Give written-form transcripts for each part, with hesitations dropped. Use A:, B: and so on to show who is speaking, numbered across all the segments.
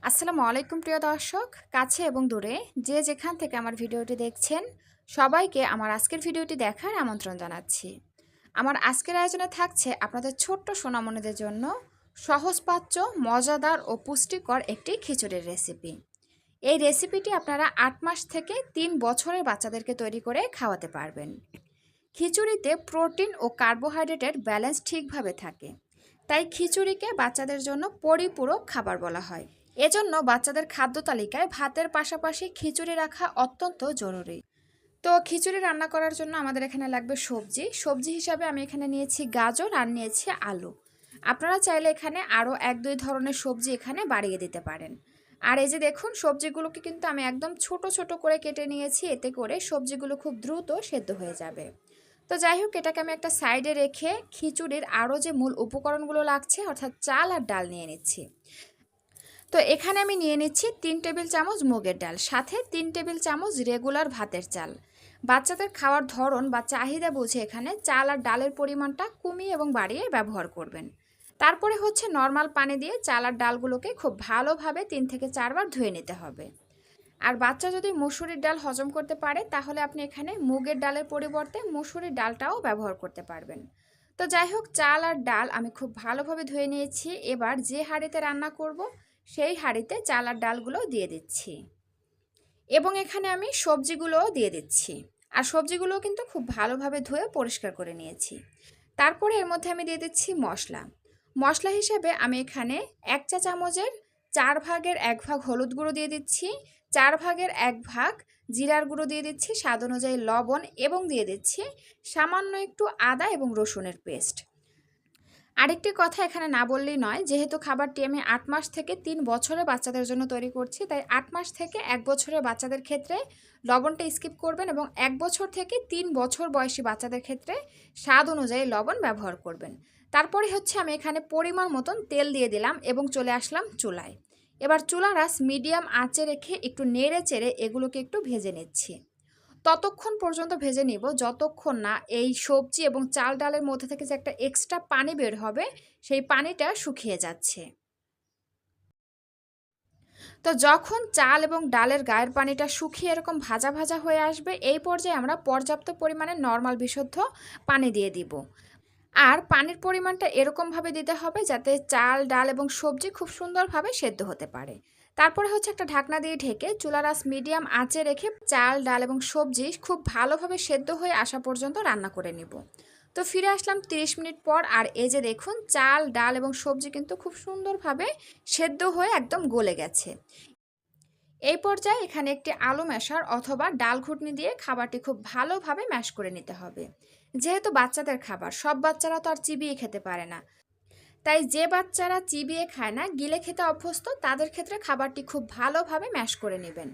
A: আসসালামু আলাইকুম প্রিয় দর্শক, কাছে এবং দূরে যে যেখান থেকে আমার ভিডিওটি দেখছেন সবাইকে আমার আজকের ভিডিওটি দেখার আমন্ত্রণ জানাচ্ছি। আমার আজকের আয়োজনে থাকছে আপনাদের ছোট্ট সোনামণিদের জন্য সহজপাচ্য, মজাদার ও পুষ্টিকর একটি খিচুড়ির রেসিপি। এই রেসিপিটি আপনারা ৮ মাস থেকে ৩ বছরের বাচ্চাদেরকে তৈরি করে খাওয়াতে পারবেন। খিচুড়িতে প্রোটিন ও কার্বোহাইড্রেটের ব্যালেন্স ঠিকভাবে থাকে, তাই খিচুড়িকে বাচ্চাদের জন্য পরিপূরক খাবার বলা হয়। এজন্য বাচ্চাদের খাদ্য তালিকায় ভাতের পাশাপাশি খিচুড়ি রাখা অত্যন্ত জরুরি। তো খিচুড়ি রান্না করার জন্য আমাদের এখানে লাগবে সবজি হিসাবে আমি এখানে নিয়েছি গাজর আর নিয়েছি আলু। আপনারা চাইলে এখানে আরও ১-২ ধরনের সবজি এখানে বাড়িয়ে দিতে পারেন। আর এই যে দেখুন, সবজিগুলোকে কিন্তু আমি একদম ছোট ছোট করে কেটে নিয়েছি, এতে করে সবজিগুলো খুব দ্রুত সেদ্ধ হয়ে যাবে। তো যাই হোক, এটাকে আমি একটা সাইডে রেখে খিচুড়ির আরও যে মূল উপকরণগুলো লাগছে অর্থাৎ চাল আর ডাল নিয়ে নিচ্ছি। তো এখানে আমি নিয়ে নিচ্ছি ৩ টেবিল চামচ মুগের ডাল, সাথে ৩ টেবিল চামচ রেগুলার ভাতের চাল। বাচ্চাদের খাওয়ার ধরন বা চাহিদা বুঝে এখানে চাল আর ডালের পরিমাণটা কমিয়ে এবং বাড়িয়ে ব্যবহার করবেন। তারপরে হচ্ছে নর্মাল পানি দিয়ে চাল আর ডালগুলোকে খুব ভালোভাবে ৩ থেকে ৪ বার ধুয়ে নিতে হবে। আর বাচ্চা যদি মসুরির ডাল হজম করতে পারে তাহলে আপনি এখানে মুগের ডালের পরিবর্তে মসুরির ডালটাও ব্যবহার করতে পারবেন। তো যাই হোক, চাল আর ডাল আমি খুব ভালোভাবে ধুয়ে নিয়েছি। এবার যে হাঁড়িতে রান্না করব সেই হাঁড়িতে চাল আর ডালগুলো দিয়ে দিচ্ছি এবং এখানে আমি সবজিগুলোও দিয়ে দিচ্ছি। আর সবজিগুলোও কিন্তু খুব ভালোভাবে ধুয়ে পরিষ্কার করে নিয়েছি। তারপরে এর মধ্যে আমি দিয়ে দিচ্ছি মশলা হিসেবে আমি এখানে ১ চা চামচের ৪ ভাগের ১ ভাগ হলুদ গুঁড়ো দিয়ে দিচ্ছি, ৪ ভাগের ১ ভাগ জিরার গুঁড়ো দিয়ে দিচ্ছি, স্বাদ অনুযায়ী লবণ এবং দিয়ে দিচ্ছি সামান্য একটু আদা এবং রসুনের পেস্ট। আরেকটি কথা এখানে না বললেই নয়, যেহেতু খাবারটি আমি ৮ মাস থেকে ৩ বছরের বাচ্চাদের জন্য তৈরি করছি, তাই ৮ মাস থেকে ১ বছরের বাচ্চাদের ক্ষেত্রে লবণটা স্কিপ করবেন এবং ১ বছর থেকে ৩ বছর বয়সী বাচ্চাদের ক্ষেত্রে স্বাদ অনুযায়ী লবণ ব্যবহার করবেন। তারপরে হচ্ছে আমি এখানে পরিমাণ মতন তেল দিয়ে দিলাম এবং চলে আসলাম চুলায়। এবার চুলার আঁচ মিডিয়াম আঁচে রেখে একটু নেড়ে চেড়ে এগুলোকে একটু ভেজে নিচ্ছি। ততক্ষণ পর্যন্ত ভেজে নিব যতক্ষণ না এই সবজি এবং চাল ডালের মধ্যে থেকে যে একটা এক্সট্রা পানি বের হবে সেই পানিটা শুকিয়ে যাচ্ছে। তো যখন চাল এবং ডালের গায়ের পানিটা শুকিয়ে এরকম ভাজা ভাজা হয়ে আসবে, এই পর্যায়ে আমরা পর্যাপ্ত পরিমাণে নর্মাল বিশুদ্ধ পানি দিয়ে দিব। আর পানির পরিমাণটা এরকমভাবে দিতে হবে যাতে চাল ডাল এবং সবজি খুব সুন্দরভাবে সেদ্ধ হতে পারে। তারপরে হচ্ছে একটা ঢাকনা দিয়ে ঢেকে চুলার আঁচ মিডিয়াম আঁচে রেখে চাল ডাল এবং সবজি খুব ভালোভাবে সেদ্ধ হয়ে আসা পর্যন্ত রান্না করে নিব। তো ফিরে আসলাম ৩০ মিনিট পর, আর এই যে দেখুন, চাল ডাল এবং সবজি কিন্তু খুব সুন্দরভাবে সেদ্ধ হয়ে একদম গলে গেছে। এই পর্যায়ে এখানে একটি আলু ম্যাশার অথবা ডাল ঘুটনি দিয়ে খাবারটি খুব ভালোভাবে ম্যাশ করে নিতে হবে। যেহেতু বাচ্চাদের খাবার, সব বাচ্চারা তো আর চিবিয়ে খেতে পারে না, তাই যে বাচ্চারা চিবিয়ে খায় না, গিলে খেতে অভ্যস্ত, তাদের ক্ষেত্রে খাবারটি খুব ভালোভাবে ম্যাশ করে নেবেন।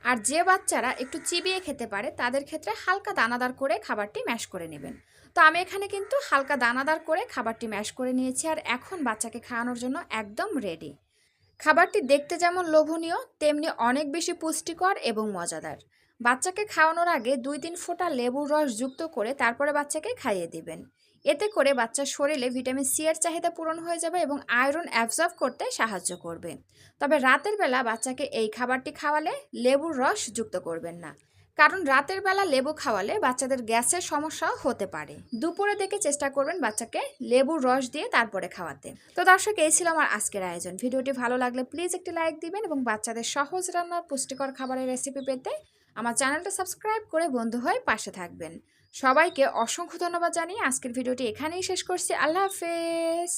A: আর যে বাচ্চারা একটু চিবিয়ে খেতে পারে তাদের ক্ষেত্রে হালকা দানাদার করে খাবারটি ম্যাশ করে নেবেন। তো আমি এখানে কিন্তু হালকা দানাদার করে খাবারটি ম্যাশ করে নিয়েছি, আর এখন বাচ্চাকে খাওয়ানোর জন্য একদম রেডি। খাবারটি দেখতে যেমন লোভনীয় তেমনি অনেক বেশি পুষ্টিকর এবং মজাদার। বাচ্চাকে খাওয়ানোর আগে ২-৩ ফোঁটা লেবুর রস যুক্ত করে তারপরে বাচ্চাকে খাইয়ে দিবেন। এতে করে বাচ্চার শরীরে ভিটামিন সি এর চাহিদা পূরণ হয়ে যাবে এবং আয়রন অ্যাবজর্ব করতে সাহায্য করবে। তবে রাতের বেলা বাচ্চাকে এই খাবারটি খাওয়ালে লেবুর রস যুক্ত করবেন না, কারণ রাতের বেলা লেবু খাওয়ালে বাচ্চাদের গ্যাসের সমস্যাও হতে পারে। দুপুরে দেখে চেষ্টা করবেন বাচ্চাকে লেবুর রস দিয়ে তারপরে খাওয়াতে। তো দর্শক, এই ছিল আমার আজকের আয়োজন। ভিডিওটি ভালো লাগলে প্লিজ একটি লাইক দিবেন এবং বাচ্চাদের সহজ রান্নার পুষ্টিকর খাবারের রেসিপি পেতে আমার চ্যানেলটা সাবস্ক্রাইব করে বন্ধু হয়ে পাশে থাকবেন। সবাইকে অসংখ্য ধন্যবাদ জানিয়ে আজকের ভিডিওটি এখানেই শেষ করছি। আল্লাহ হাফেজ।